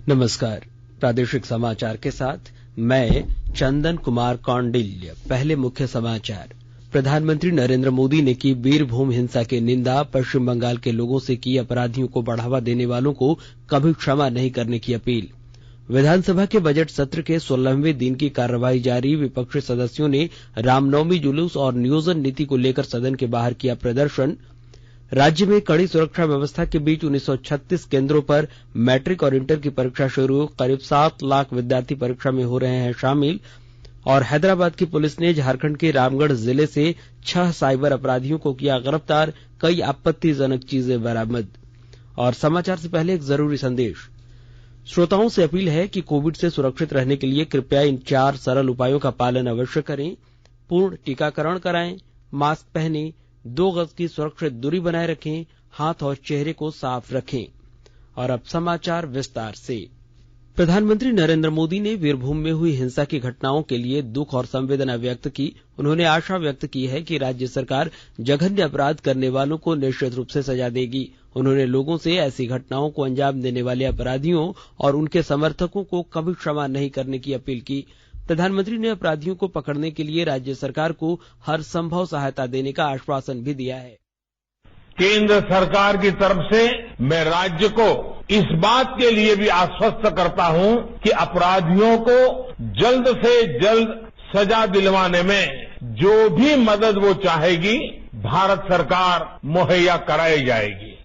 नमस्कार। प्रादेशिक समाचार के साथ मैं चंदन कुमार कौंडिल्य। पहले मुख्य समाचार। प्रधानमंत्री नरेंद्र मोदी ने की वीरभूमि हिंसा की निंदा। पश्चिम बंगाल के लोगों से की अपराधियों को बढ़ावा देने वालों को कभी क्षमा नहीं करने की अपील। विधानसभा के बजट सत्र के 16वें दिन की कार्यवाही जारी। विपक्षी सदस्यों ने रामनवमी जुलूस और नियोजन नीति को लेकर सदन के बाहर किया प्रदर्शन। राज्य में कड़ी सुरक्षा व्यवस्था के बीच 1936 केंद्रों पर मैट्रिक और इंटर की परीक्षा शुरू। करीब 7 लाख विद्यार्थी परीक्षा में हो रहे हैं शामिल। और हैदराबाद की पुलिस ने झारखंड के रामगढ़ जिले से 6 साइबर अपराधियों को किया गिरफ्तार। कई आपत्तिजनक चीजें बरामद। और समाचार से पहले एक जरूरी संदेश। श्रोताओं से अपील है कि कोविड से सुरक्षित रहने के लिए कृपया इन 4 सरल उपायों का पालन अवश्य करें। पूर्ण टीकाकरण कराएं, मास्क पहनें, 2 गज की सुरक्षित दूरी बनाए रखें, हाथ और चेहरे को साफ रखें। और अब समाचार विस्तार से। प्रधानमंत्री नरेंद्र मोदी ने वीरभूमि में हुई हिंसा की घटनाओं के लिए दुख और संवेदना व्यक्त की। उन्होंने आशा व्यक्त की है कि राज्य सरकार जघन्य अपराध करने वालों को निश्चित रूप से सजा देगी। उन्होंने लोगों से ऐसी घटनाओं को अंजाम देने वाले अपराधियों और उनके समर्थकों को कभी क्षमा नहीं करने की अपील की। प्रधानमंत्री ने अपराधियों को पकड़ने के लिए राज्य सरकार को हर संभव सहायता देने का आश्वासन भी दिया है। केंद्र सरकार की तरफ से मैं राज्य को इस बात के लिए भी आश्वस्त करता हूं कि अपराधियों को जल्द से जल्द सजा दिलवाने में जो भी मदद वो चाहेगी, भारत सरकार मुहैया कराई जाएगी।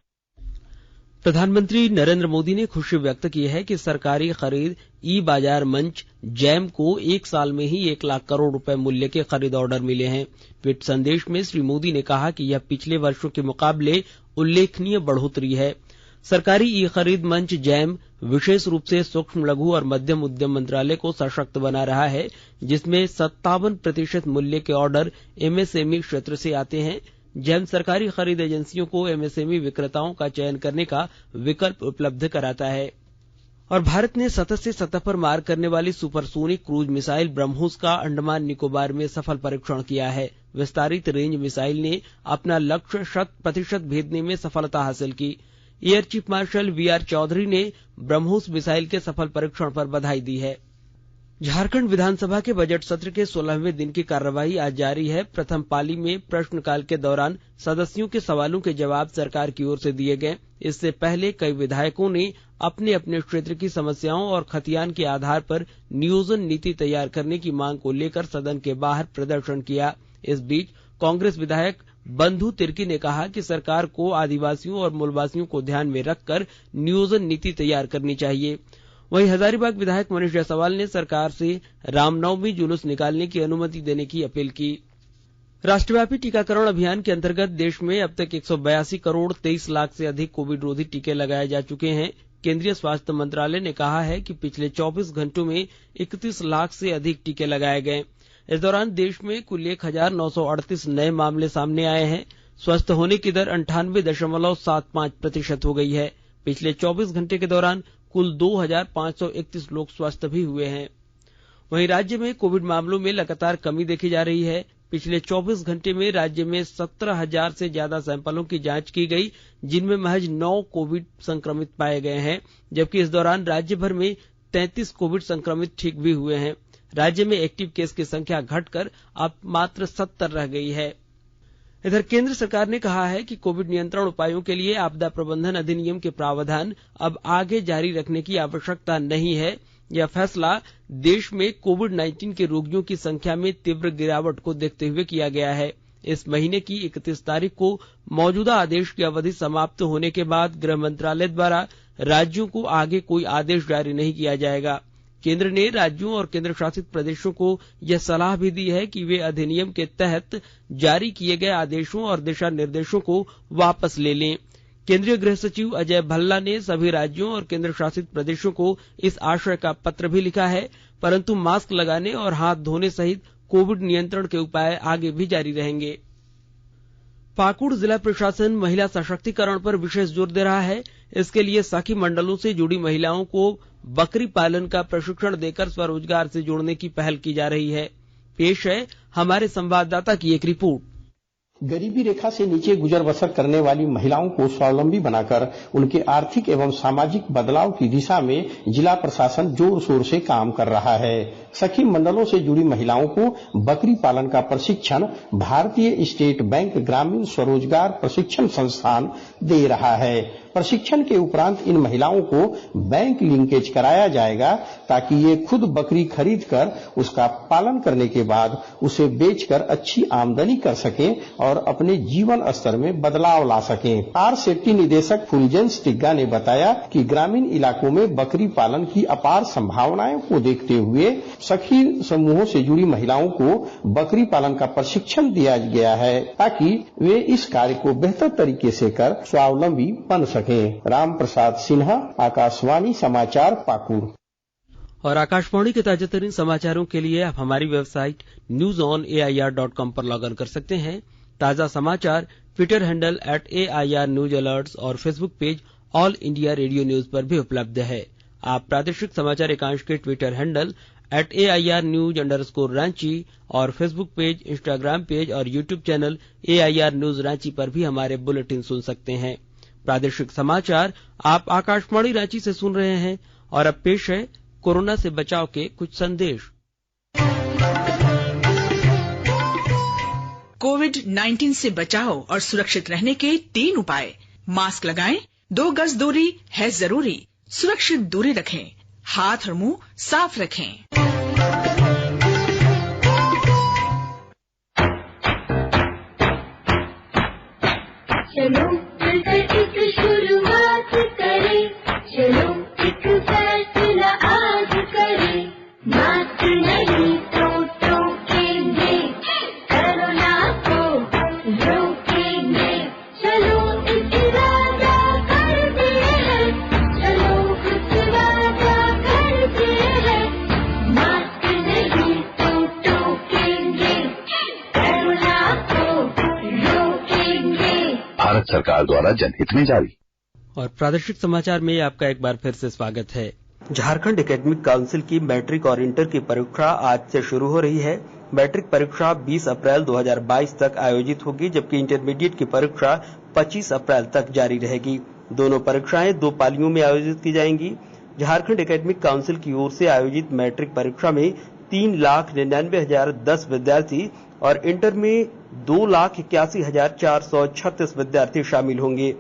प्रधानमंत्री नरेंद्र मोदी ने खुशी व्यक्त की है कि सरकारी खरीद ई बाजार मंच जैम को 1 साल में ही 1 लाख करोड़ रुपए मूल्य के खरीद ऑर्डर मिले हैं। ट्वीट संदेश में श्री मोदी ने कहा कि यह पिछले वर्षों के मुकाबले उल्लेखनीय बढ़ोतरी है। सरकारी ई खरीद मंच जैम विशेष रूप से सूक्ष्म लघु और मध्यम उद्यम मंत्रालय को सशक्त बना रहा है, जिसमें 57% मूल्य के ऑर्डर एमएसएमई क्षेत्र से आते हैं। जैम सरकारी खरीद एजेंसियों को एमएसएमई विक्रेताओं का चयन करने का विकल्प उपलब्ध कराता है। और भारत ने सतह से सतह पर मार करने वाली सुपरसोनिक क्रूज मिसाइल ब्रह्मोस का अंडमान निकोबार में सफल परीक्षण किया है। विस्तारित रेंज मिसाइल ने अपना लक्ष्य 100% भेदने में सफलता हासिल की। Air chief marshal V R Chaudhari ने ब्रह्मोस मिसाइल के सफल परीक्षण पर बधाई दी है। झारखंड विधानसभा के बजट सत्र के 16वें दिन की कार्यवाही आज जारी है। प्रथम पाली में प्रश्नकाल के दौरान सदस्यों के सवालों के जवाब सरकार की ओर से दिए गए। इससे पहले कई विधायकों ने अपने अपने क्षेत्र की समस्याओं और खतियान के आधार पर नियोजन नीति तैयार करने की मांग को लेकर सदन के बाहर प्रदर्शन किया। इस बीच कांग्रेस विधायक बंधु तिर्की ने कहा कि सरकार को आदिवासियों और मूलवासियों को ध्यान में रखकर नियोजन नीति तैयार करनी चाहिए। वहीं हजारीबाग विधायक मनीष जायसवाल ने सरकार से रामनवमी जुलूस निकालने की अनुमति देने की अपील की। राष्ट्रव्यापी टीकाकरण अभियान के अंतर्गत देश में अब तक 182 करोड़ 23 लाख से अधिक कोविड रोधी टीके लगाए जा चुके हैं। केंद्रीय स्वास्थ्य मंत्रालय ने कहा है कि पिछले 24 घंटों में 31 लाख से अधिक टीके लगाए गए। इस दौरान देश में कुल 1938 नए मामले सामने आए हैं। स्वस्थ होने की दर 98.75% हो गई है। पिछले 24 घंटे के दौरान कुल 2531 लोग स्वस्थ भी हुए हैं। वहीं राज्य में कोविड मामलों में लगातार कमी देखी जा रही है। पिछले 24 घंटे में राज्य में 17,000 से ज्यादा सैंपलों की जांच की गई, जिनमें महज 9 कोविड संक्रमित पाए गए हैं, जबकि इस दौरान राज्य भर में 33 कोविड संक्रमित ठीक भी हुए हैं। राज्य में एक्टिव केस की संख्या घटकर अब मात्र 70 रह गई है। इधर केंद्र सरकार ने कहा है कि कोविड नियंत्रण उपायों के लिए आपदा प्रबंधन अधिनियम के प्रावधान अब आगे जारी रखने की आवश्यकता नहीं है। यह फैसला देश में कोविड-19 के रोगियों की संख्या में तीव्र गिरावट को देखते हुए किया गया है। इस महीने की 31 तारीख को मौजूदा आदेश की अवधि समाप्त होने के बाद गृह मंत्रालय द्वारा राज्यों को आगे कोई आदेश जारी नहीं किया जाएगा। केंद्र ने राज्यों और केंद्र शासित प्रदेशों को यह सलाह भी दी है कि वे अधिनियम के तहत जारी किए गए आदेशों और दिशा निर्देशों को वापस ले लें। केंद्रीय गृह सचिव अजय भल्ला ने सभी राज्यों और केंद्र शासित प्रदेशों को इस आशय का पत्र भी लिखा है, परंतु मास्क लगाने और हाथ धोने सहित कोविड नियंत्रण के उपाय आगे भी जारी रहेंगे। पाकुड़ जिला प्रशासन महिला सशक्तिकरण पर विशेष जोर दे रहा है। इसके लिए सखी मंडलों से जुड़ी महिलाओं को बकरी पालन का प्रशिक्षण देकर स्वरोजगार से जोड़ने की पहल की जा रही है। पेश है हमारे संवाददाता की एक रिपोर्ट। गरीबी रेखा से नीचे गुजर बसर करने वाली महिलाओं को स्वावलंबी बनाकर उनके आर्थिक एवं सामाजिक बदलाव की दिशा में जिला प्रशासन जोर शोर से काम कर रहा है। सखी मंडलों से जुड़ी महिलाओं को बकरी पालन का प्रशिक्षण भारतीय स्टेट बैंक ग्रामीण स्वरोजगार प्रशिक्षण संस्थान दे रहा है। प्रशिक्षण के उपरांत इन महिलाओं को बैंक लिंकेज कराया जाएगा ताकि ये खुद बकरी खरीद कर उसका पालन करने के बाद उसे बेचकर अच्छी आमदनी कर सकें और अपने जीवन स्तर में बदलाव ला सकें। आर सेफ्टी निदेशक फुलजेंस टिग्गा ने बताया कि ग्रामीण इलाकों में बकरी पालन की अपार संभावनाओं को देखते हुए सखी समूहों से जुड़ी महिलाओं को बकरी पालन का प्रशिक्षण दिया गया है ताकि वे इस कार्य को बेहतर तरीके से कर स्वावलंबी बन सके। राम प्रसाद सिन्हा, आकाशवाणी समाचार, पाकुड़। और आकाशवाणी के ताजातरीन समाचारों के लिए आप हमारी वेबसाइट newsonair.com पर लॉग इन कर सकते हैं। ताजा समाचार Twitter handle @AIR news alerts और Facebook page all India radio news पर भी उपलब्ध है। आप प्रादेशिक समाचार एकांश के ट्विटर हैंडल @AIR news_रांची और फेसबुक पेज, इंस्टाग्राम पेज और YouTube channel AIR news Ranchi पर भी हमारे बुलेटिन सुन सकते हैं। प्रादेशिक समाचार आप आकाशवाणी रांची से सुन रहे हैं और अब पेश है कोरोना से बचाव के कुछ संदेश। कोविड-19 से बचाव और सुरक्षित रहने के 3 उपाय। मास्क लगाएं, 2 गज दूरी है जरूरी, सुरक्षित दूरी रखें, हाथ और मुंह साफ रखें। चलो मिलकर एक शुरुआत करें, चलो एक फैसला आज करें, मास्क नहीं तो टोकेंगे, कोरोना को रोकेंगे, चलो इस इरादा करते हैं, चलो इस इरादा करते हैं, मास्क नहीं तो टोकेंगे, कोरोना को रोकेंगे। भारत सरकार द्वारा जनहित में जारी। और प्रादेशिक समाचार में आपका एक बार फिर से स्वागत है। झारखंड एकेडमिक काउंसिल की मैट्रिक और इंटर की परीक्षा आज से शुरू हो रही है। मैट्रिक परीक्षा 20 अप्रैल 2022 तक आयोजित होगी, जबकि इंटरमीडिएट की परीक्षा 25 अप्रैल तक जारी रहेगी। दोनों परीक्षाएं 2 पालियों में आयोजित की जाएंगी। झारखंड एकेडमिक काउंसिल की ओर से आयोजित मैट्रिक परीक्षा में 3,99,010 विद्यार्थी और इंटर में 2,81,436 विद्यार्थी शामिल होंगे।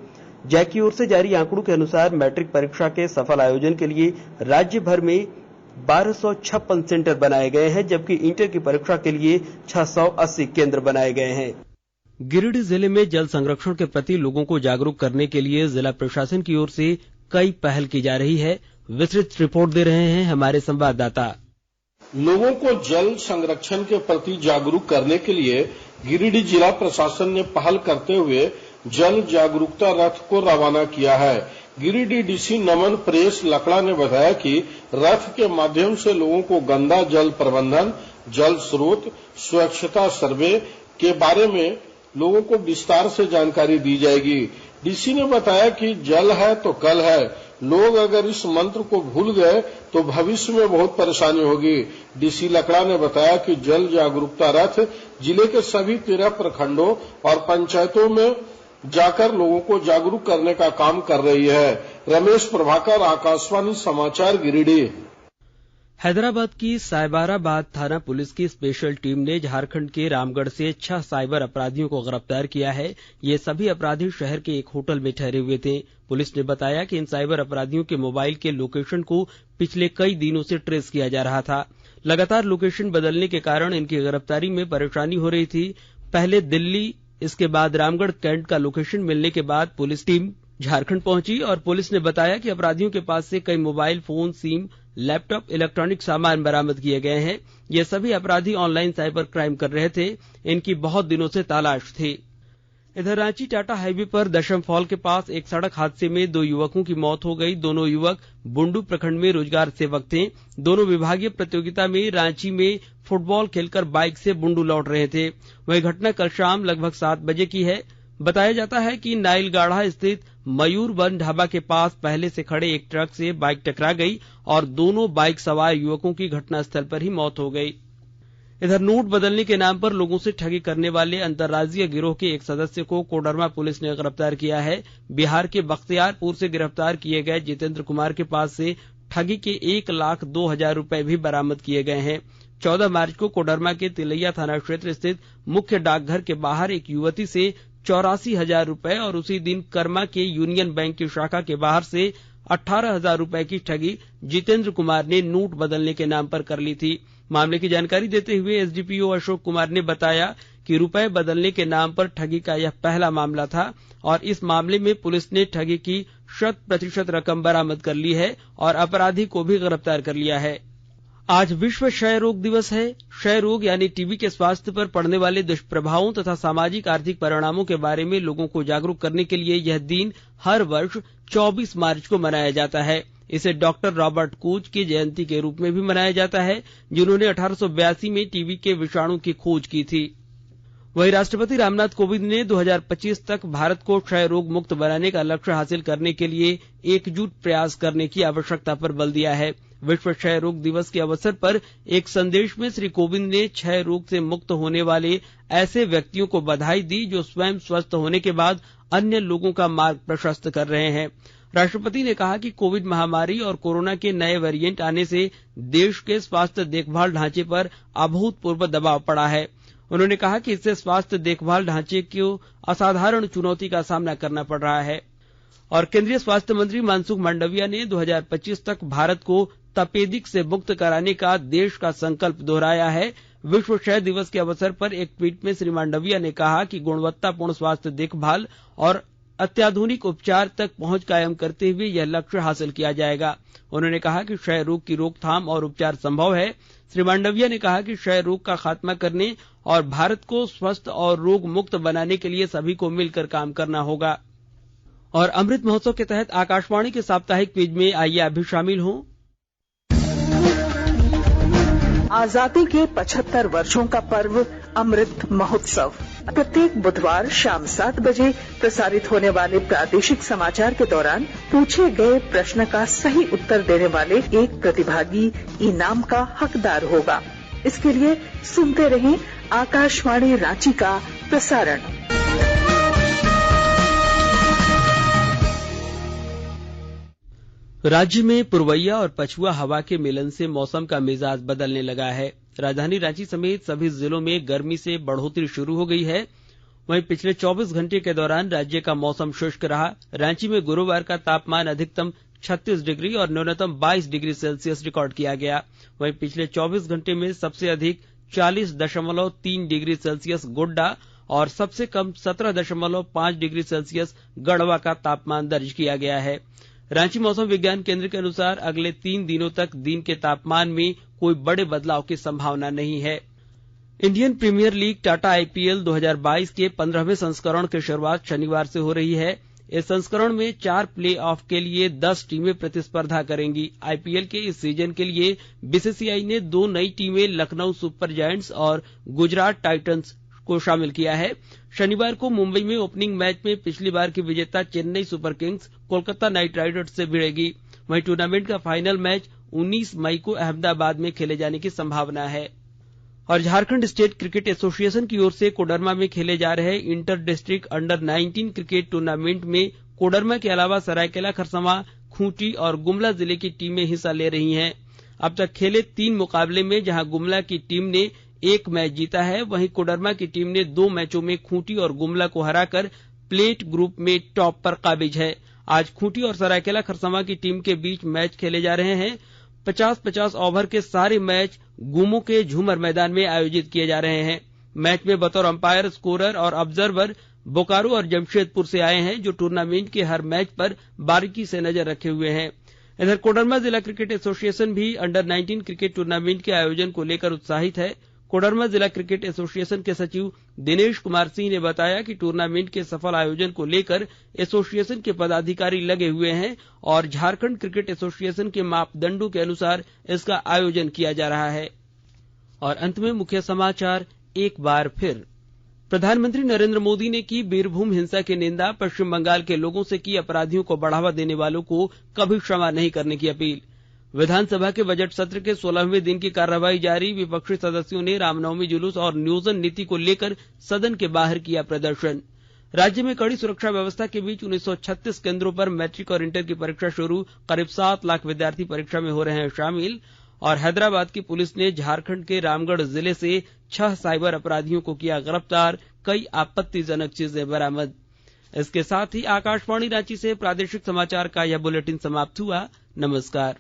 जैक की ओर से जारी आंकड़ों के अनुसार मैट्रिक परीक्षा के सफल आयोजन के लिए राज्य भर में 1256 सेंटर बनाए गए हैं, जबकि इंटर की परीक्षा के लिए 680 केंद्र बनाए गए हैं। गिरिडीह जिले में जल संरक्षण के प्रति लोगों को जागरूक करने के लिए जिला प्रशासन की ओर से कई पहल की जा रही है। विस्तृत रिपोर्ट दे रहे हैं हमारे संवाददाता। लोगों को जल संरक्षण के प्रति जागरूक करने के लिए गिरिडीह जिला प्रशासन ने पहल करते हुए जल जागरूकता रथ को रवाना किया है। गिरिडीह डीसी नमन प्रेस लकड़ा ने बताया कि रथ के माध्यम से लोगों को गंदा जल प्रबंधन, जल स्रोत, स्वच्छता सर्वे के बारे में लोगों को विस्तार से जानकारी दी जाएगी। डीसी ने बताया कि जल है तो कल है, लोग अगर इस मंत्र को भूल गए तो भविष्य में बहुत परेशानी होगी। डीसी लकड़ा ने बताया कि जल जागरूकता रथ जिले के सभी 13 प्रखंडों और पंचायतों में जाकर लोगों को जागरूक करने का काम कर रही है। रमेश प्रभाकर, आकाशवाणी समाचार, गिरिडीह। हैदराबाद की साइबराबाद थाना पुलिस की स्पेशल टीम ने झारखंड के रामगढ़ से 6 साइबर अपराधियों को गिरफ्तार किया है। ये सभी अपराधी शहर के एक होटल में ठहरे हुए थे। पुलिस ने बताया कि इन साइबर अपराधियों के मोबाइल के लोकेशन को पिछले कई दिनों से ट्रेस किया जा रहा था। लगातार लोकेशन बदलने के कारण इनकी गिरफ्तारी में परेशानी हो रही थी। पहले दिल्ली, इसके बाद रामगढ़ कैंट का लोकेशन मिलने के बाद पुलिस टीम झारखंड पहुंची और पुलिस ने बताया कि अपराधियों के पास से कई mobile phone, SIM, laptop, electronic सामान बरामद किए गए हैं। ये सभी अपराधी ऑनलाइन साइबर क्राइम कर रहे थे। इनकी बहुत दिनों से तलाश थी। इधर रांची टाटा हाईवे पर दशम फॉल के पास एक सड़क हादसे में 2 युवकों की मौत हो गई। दोनों युवक बुंडू प्रखंड में रोजगार सेवक थे। दोनों विभागीय प्रतियोगिता में रांची में फुटबॉल खेलकर बाइक से बुंडू लौट रहे थे। वही घटना कल शाम लगभग 7 बजे की है। बताया जाता है कि नाइलगाढ़ा स्थित मयूर वन ढाबा के पास पहले से खड़े एक ट्रक से बाइक टकरा गई और दोनों बाइक सवार युवकों की घटनास्थल पर ही मौत हो गई। इधर नोट बदलने के नाम पर लोगों से ठगी करने वाले अंतर्राज्यीय गिरोह के एक सदस्य को कोडरमा पुलिस ने गिरफ्तार किया है। बिहार के बख्तियारपुर से गिरफ्तार किए गए जितेंद्र कुमार के पास से ठगी के 1,02,000 रुपए भी बरामद किए गए हैं। 14 मार्च को कोडरमा के तिलैया थाना क्षेत्र स्थित मुख्य डाकघर के बाहर एक युवती से 84,000 रुपए और उसी दिन कर्मा के यूनियन बैंक की शाखा के बाहर से 18,000 रुपए की ठगी जितेंद्र कुमार ने नोट बदलने के नाम पर कर ली थी। मामले की जानकारी देते हुए एसडीपीओ अशोक कुमार ने बताया कि रुपए बदलने के नाम पर ठगी का यह पहला मामला था और इस मामले में पुलिस ने ठगी की 100% रकम बरामद कर ली है और अपराधी को भी गिरफ्तार कर लिया है। आज विश्व क्षय रोग दिवस है। क्षय रोग यानी टीबी के स्वास्थ्य पर पड़ने वाले दुष्प्रभावों तथा सामाजिक आर्थिक परिणामों के बारे में लोगों को जागरूक करने के लिए यह दिन हर वर्ष 24 मार्च को मनाया जाता है। इसे डॉक्टर रॉबर्ट कोच की जयंती के रूप में भी मनाया जाता है, जिन्होंने 1882 में टीबी के विषाणु की खोज की थी। वहीं राष्ट्रपति रामनाथ कोविंद ने 2025 तक भारत को क्षय रोग मुक्त बनाने का लक्ष्य हासिल करने के लिए एकजुट प्रयास करने की आवश्यकता पर बल दिया है। विश्व क्षय रोग दिवस के अवसर पर एक संदेश में श्री कोविंद ने क्षय रोग से मुक्त होने वाले ऐसे व्यक्तियों को बधाई दी जो स्वयं स्वस्थ होने के बाद अन्य लोगों का मार्ग प्रशस्त कर रहे हैं। राष्ट्रपति ने कहा कि कोविड महामारी और कोरोना के नए वेरिएंट आने से देश के स्वास्थ्य देखभाल ढांचे पर अभूतपूर्व दबाव पड़ा है। उन्होंने कहा कि इससे स्वास्थ्य देखभाल ढांचे को असाधारण चुनौती का सामना करना पड़ रहा है। और केंद्रीय स्वास्थ्य मंत्री मनसुख मांडविया ने 2025 तक भारत को तपेदिक से मुक्त कराने का देश का संकल्प दोहराया है। विश्व क्षय दिवस के अवसर पर एक ट्वीट में श्री मांडविया ने कहा कि गुणवत्तापूर्ण स्वास्थ्य देखभाल और अत्याधुनिक उपचार तक पहुंच कायम करते हुए यह लक्ष्य हासिल किया जाएगा। उन्होंने कहा कि क्षय रोग की रोकथाम और उपचार संभव है। श्री मांडविया ने कहा कि क्षय रोग का खात्मा करने और भारत को स्वस्थ और रोग मुक्त बनाने के लिए सभी को मिलकर काम करना होगा। और अमृत महोत्सव के तहत आकाशवाणी के साप्ताहिक क्विज में आइए आप भी शामिल हों। आजादी के 75 वर्षों का पर्व अमृत महोत्सव प्रत्येक बुधवार शाम 7 बजे प्रसारित होने वाले प्रादेशिक समाचार के दौरान पूछे गए प्रश्न का सही उत्तर देने वाले एक प्रतिभागी इनाम का हकदार होगा। इसके लिए सुनते रहें आकाशवाणी रांची का प्रसारण। राज्य में पुरवैया और पछुआ हवा के मिलन से मौसम का मिजाज बदलने लगा है। राजधानी रांची समेत सभी जिलों में गर्मी से बढ़ोतरी शुरू हो गई है। वहीं पिछले 24 घंटे के दौरान राज्य का मौसम शुष्क रहा। रांची में गुरुवार का तापमान अधिकतम 36 डिग्री और न्यूनतम 22 डिग्री सेल्सियस रिकॉर्ड किया गया। वहीं पिछले 24 घंटे में सबसे अधिक 40.3 डिग्री सेल्सियस गोड्डा और सबसे कम 17.5 डिग्री सेल्सियस गढ़वा का तापमान दर्ज किया गया है। रांची मौसम विज्ञान केंद्र के अनुसार अगले 3 दिनों तक दिन के तापमान में कोई बड़े बदलाव की संभावना नहीं है। Indian Premier League Tata IPL 2022 के 15वें संस्करण की शुरुआत शनिवार से हो रही है। इस संस्करण में 4 प्ले ऑफ के लिए 10 टीमें प्रतिस्पर्धा करेंगी। आईपीएल के इस सीजन के लिए बीसीसीआई ने 2 नई टीमें लखनऊ सुपर जायंट्स और गुजरात टाइटंस को शामिल किया है। शनिवार को मुंबई में ओपनिंग मैच में पिछली बार की विजेता Chennai super Kings Kolkata night Riders से भिड़ेगी। वहीं टूर्नामेंट का फाइनल मैच 19 मई को अहमदाबाद में खेले जाने की संभावना है। और झारखंड स्टेट क्रिकेट एसोसिएशन की ओर से कोडरमा में खेले जा रहे inter district under 19 cricket tournament में कोडरमा के अलावा सरायकेला खरसावां, खूंटी और गुमला जिले की टीमें हिस्सा ले रही हैं। अब तक खेले 3 मुकाबले में जहां गुमला की टीम ने 1 मैच जीता है, वहीं कोडरमा की टीम ने 2 मैचों में खूंटी और गुमला को हराकर प्लेट ग्रुप में टॉप पर काबिज है। आज खूंटी और सरायकेला खरसावां की टीम के बीच मैच खेले जा रहे हैं। 50-50 ओवर के सारे मैच गुमो के झूमर मैदान में आयोजित किए जा रहे हैं। मैच में बतौर अंपायर, स्कोरर और ऑब्जर्वर बोकारो और जमशेदपुर से आए हैं, जो टूर्नामेंट के हर मैच पर बारीकी से नजर रखे हुए हैं। इधर कोडरमा जिला क्रिकेट एसोसिएशन भी अंडर 19 क्रिकेट टूर्नामेंट के आयोजन को लेकर उत्साहित है। कोडरमा जिला क्रिकेट एसोसिएशन के सचिव दिनेश कुमार सिंह ने बताया कि टूर्नामेंट के सफल आयोजन को लेकर एसोसिएशन के पदाधिकारी लगे हुए हैं और झारखंड क्रिकेट एसोसिएशन के मापदंडों के अनुसार इसका आयोजन किया जा रहा है। और अंत में मुख्य समाचार एक बार फिर। प्रधानमंत्री नरेंद्र मोदी ने की बीरभूम हिंसा की निंदा। पश्चिम बंगाल के लोगों से की अपराधियों को बढ़ावा देने वालों को कभी क्षमा नहीं करने की अपील। विधानसभा के बजट सत्र के 16वें दिन की कार्रवाई जारी। विपक्षी सदस्यों ने रामनवमी जुलूस और नियोजन नीति को लेकर सदन के बाहर किया प्रदर्शन। राज्य में कड़ी सुरक्षा व्यवस्था के बीच 1936 केंद्रों पर मैट्रिक और इंटर की परीक्षा शुरू। करीब 7 लाख विद्यार्थी परीक्षा में हो रहे हैं शामिल। और हैदराबाद की पुलिस ने झारखंड के रामगढ़ जिले से 6 साइबर अपराधियों को किया गिरफ्तार। कई आपत्तिजनक चीजें बरामद। इसके साथ ही आकाशवाणी रांची से प्रादेशिक समाचार का यह बुलेटिन समाप्त हुआ। नमस्कार।